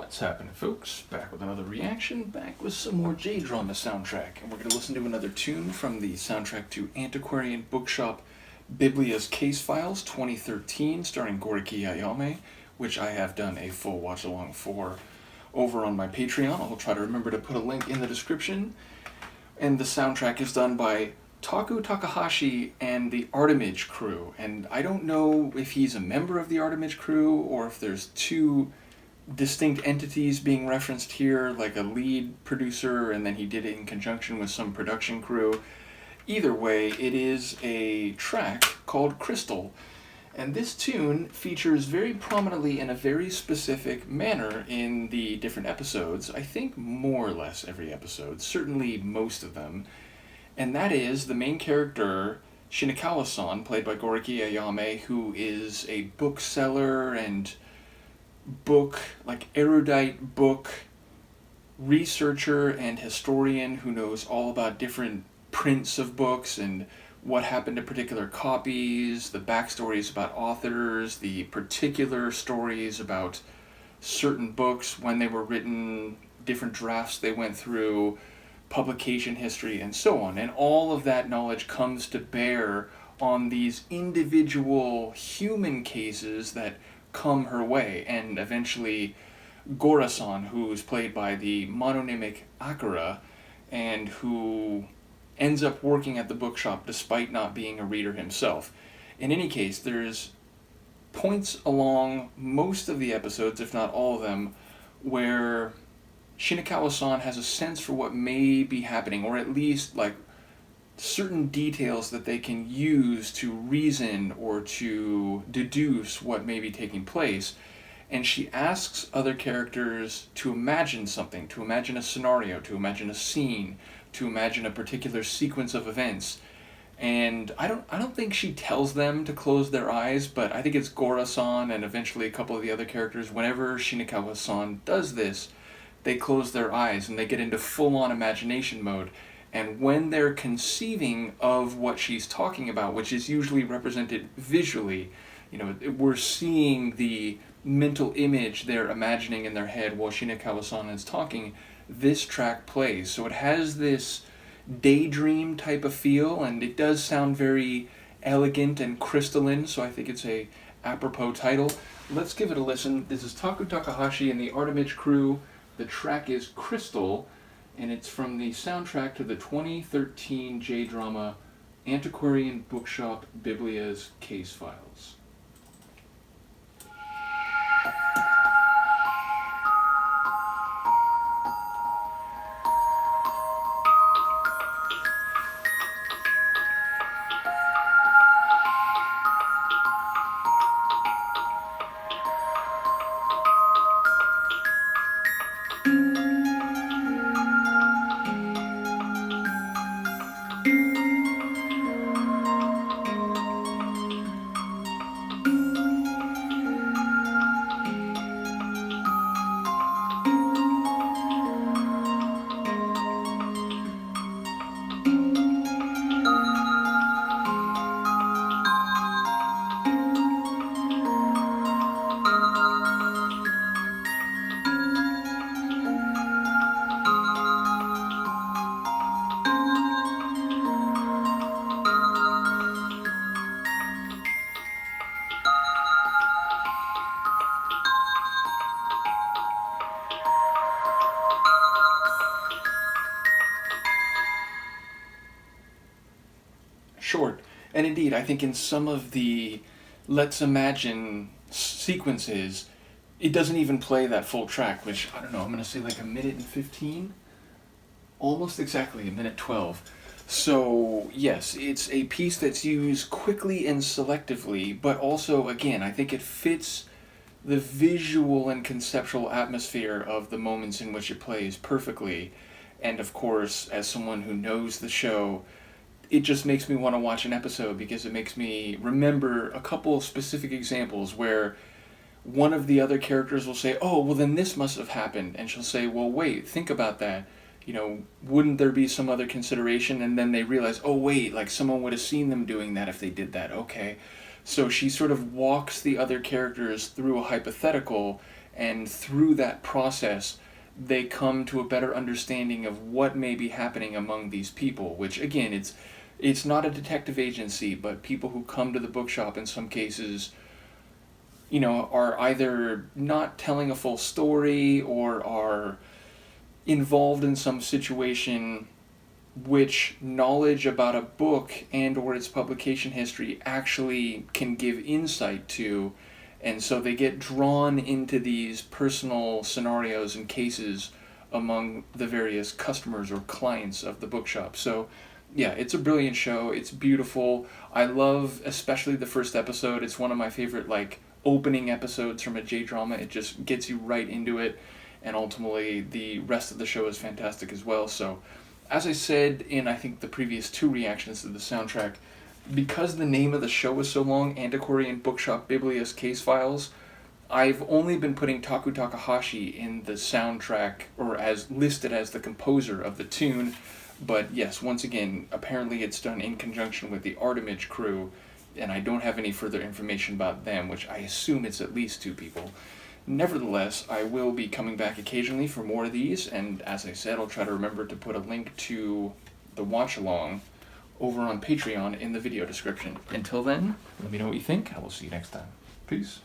What's happening, folks? Back with another reaction, back with some more J-drama soundtrack, and we're going to listen to another tune from the soundtrack to Antiquarian Bookshop Biblia's Case Files 2013, starring Gouriki Ayame, which I have done a full watch-along for over on my Patreon. I'll try to remember to put a link in the description. And the soundtrack is done by Taku Takahashi and the Artimage Crew, and I don't know if he's a member of the Artimage Crew or if there's two distinct entities being referenced here, like a lead producer and then he did it in conjunction with some production crew. Either way, it is a track called Crystal, and this tune features very prominently in a very specific manner in the different episodes. I think more or less every episode, certainly most of them, and that is the main character Shinokawa-san, played by Gouriki Ayame, who is a bookseller and erudite book researcher and historian who knows all about different prints of books and what happened to particular copies, the backstories about authors, the particular stories about certain books, when they were written, different drafts they went through, publication history, and so on. And all of that knowledge comes to bear on these individual human cases that come her way, and eventually Gora-san, who is played by the mononymic Akira, and who ends up working at the bookshop despite not being a reader himself. In any case, there's points along most of the episodes, if not all of them, where Shinokawa-san has a sense for what may be happening, or at least certain details that they can use to reason or to deduce what may be taking place. And she asks other characters to imagine something, to imagine a scenario, to imagine a scene, to imagine a particular sequence of events. And I don't think she tells them to close their eyes, but I think it's Gora-san and eventually a couple of the other characters, whenever Shinokawa-san does this, they close their eyes and they get into full-on imagination mode. And when they're conceiving of what she's talking about, which is usually represented visually, we're seeing the mental image they're imagining in their head while Shinokawa-san is talking, this track plays. So it has this daydream type of feel, and it does sound very elegant and crystalline, so I think it's a apropos title. Let's give it a listen. This is Taku Takahashi and the Artimage Crew. The track is Crystal, and it's from the soundtrack to the 2013 J-drama Antiquarian Bookshop Biblia's Case Files. Short. And indeed, I think in some of the let's imagine sequences, it doesn't even play that full track, which, I don't know, I'm going to say like a minute and 15? Almost exactly, a minute 12. So, yes, it's a piece that's used quickly and selectively, but also, again, I think it fits the visual and conceptual atmosphere of the moments in which it plays perfectly. And of course, as someone who knows the show, it just makes me want to watch an episode because it makes me remember a couple of specific examples where one of the other characters will say, oh, well then this must have happened. And she'll say, well, wait, think about that. Wouldn't there be some other consideration? And then they realize, oh, wait, someone would have seen them doing that if they did that. Okay. So she sort of walks the other characters through a hypothetical and through that process they come to a better understanding of what may be happening among these people, which again, it's not a detective agency, but people who come to the bookshop in some cases, are either not telling a full story or are involved in some situation which knowledge about a book and or its publication history actually can give insight to, and so they get drawn into these personal scenarios and cases among the various customers or clients of the bookshop. So yeah, it's a brilliant show. It's beautiful. I love especially the first episode. It's one of my favorite opening episodes from a J-drama. It just gets you right into it, and ultimately the rest of the show is fantastic as well. So as I said in, I think, the previous 2 reactions to the soundtrack, because the name of the show is so long, Antiquarian Bookshop Biblia's Case Files, I've only been putting Taku Takahashi in the soundtrack, or as listed as the composer of the tune, but yes, once again, apparently it's done in conjunction with the Artimage Crew, and I don't have any further information about them, which I assume it's at least 2 people. Nevertheless, I will be coming back occasionally for more of these, and as I said, I'll try to remember to put a link to the watch-along over on Patreon in the video description. Until then, let me know what you think. I will see you next time. Peace.